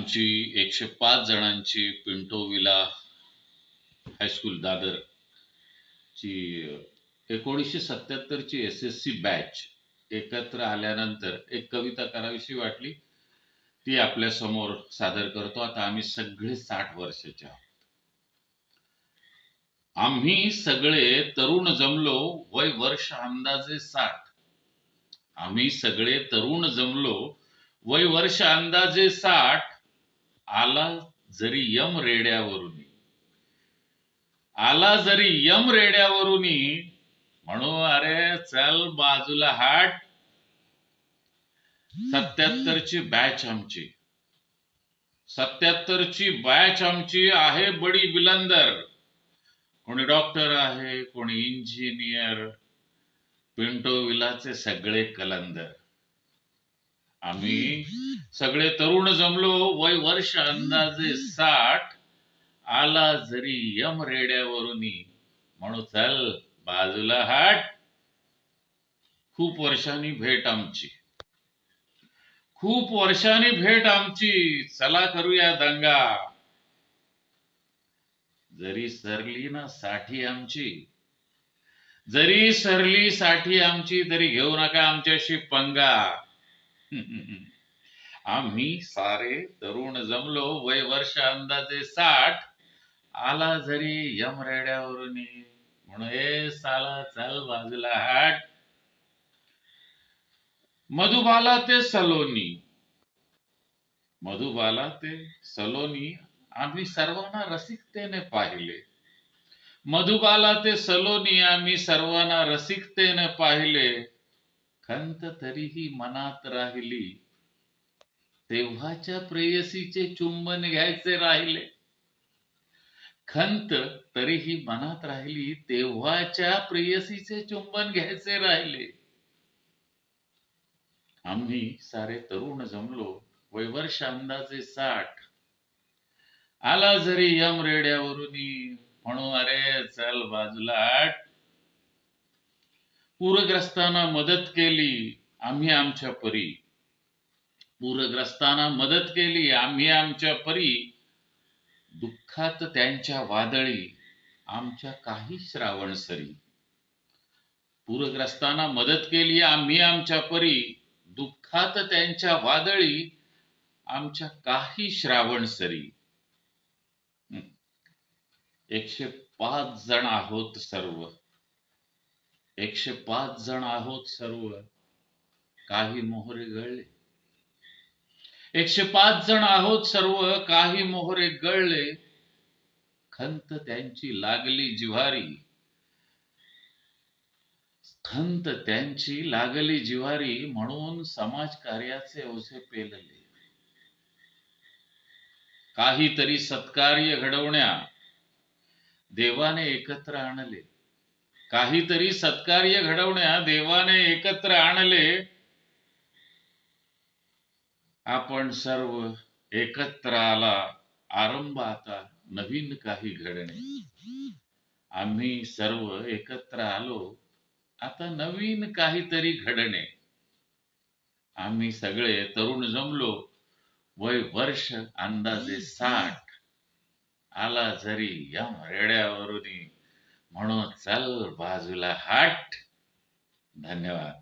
आमची 105 जणांची Pinto villa high school Dadar ची 1977 ची SSC बॅच एकत्र आल्यानंतर एक कविता करावीशी वाटली, ती आपल्या समोर सादर करतो. आता आम्ही सगळे 60 वर्षाचे आहोत. आम्ही सगळे तरुण जमलो, वय वर्ष अंदाजे 60. आम्ही सगळे तरुण जमलो, वय वर्ष अंदाजे 60. आला जरी यम रेड्यावरून, आला जरी यम रेड्यावरून, म्हणू अरे चल बाजूला हाट. 77 ची बॅच आमची, 77 ची बॅच आमची आहे बडी बिलंदर. कोणी डॉक्टर आहे, कोणी इंजिनियर, पिंटो विलाचे सगळे कलंदर. आम्ही सगळे तरुण जमलो, वय वर्ष अंदाजे 60. आला जरी यम रेड्यावरून, म्हणू चल बाजूला हाट. खूप वर्षांनी भेट आमची, खूप वर्षांनी भेट आमची, चला करूया दंगा. जरी सरली ना साठी आमची, जरी सरली साठी आमची, तरी घेऊ नका आमच्याशी पंगा. आम्ही सारे तरुण जमलो, वय वर्ष अंदाजे 60. आला जरी यम रेड्यावरून, म्हणून ए साला चल बाजूला हाट. मधुबाला ते सलोनी, मधुबाला ते सलोनी आम्ही सर्वांना रसिकतेने पाहिले. मधुबाला ते सलोनी आम्ही सर्वांना रसिकतेने पाहिले. खंत तरीही मनात राहिली, तेव्हाच्या प्रेयसीचे चुंबन घ्यायचे राहिले. खंत तरीही मनात राहिली, तेव्हाच्या प्रेयसीचे चुंबन घ्यायचे राहिले. आम्ही सारे तरुण जमलो, वय वर्ष अंदाजे 60. आला जरी यम रेड्यावरून, म्हणू अरे चल बाजूला हाट. पूरग्रस्तांना मदत केली आम्ही आमच्या परी, पूरग्रस्तांना मदत केली आम्ही आमच्या परी. दुःखात त्यांच्या वादळी आमच्या काही श्रावण सरी. पूरग्रस्तांना मदत केली आम्ही आमच्या परी, दुःखात त्यांच्या वादळी आमच्या काही श्रावण सरी. 105 जण आहोत सर्व, 105 जण आहोत सर्व, काही मोहरे गळले. 105 जण आहोत सर्व, काही मोहरे गळले. खंत त्यांची लागली जिव्हारी, खंत त्यांची लागली जिव्हारी, म्हणून समाजकार्याचे ओझे पेलले. काहीतरी सत्कार्य घडवण्या देवाने एकत्र आणले, काहीतरी सत्कार्य घडवण्या देवाने एकत्र आणले. आपण सर्व एकत्र आला, आरंभ आता नवीन काही घडणे. आम्ही सर्व एकत्र आलो, आता नवीन काहीतरी घडणे. आम्ही सगळे तरुण जमलो, वय वर्ष अंदाजे 60. आला जरी यम रेड्यावरून, म्हणून चल बाजूला हाट. धन्यवाद.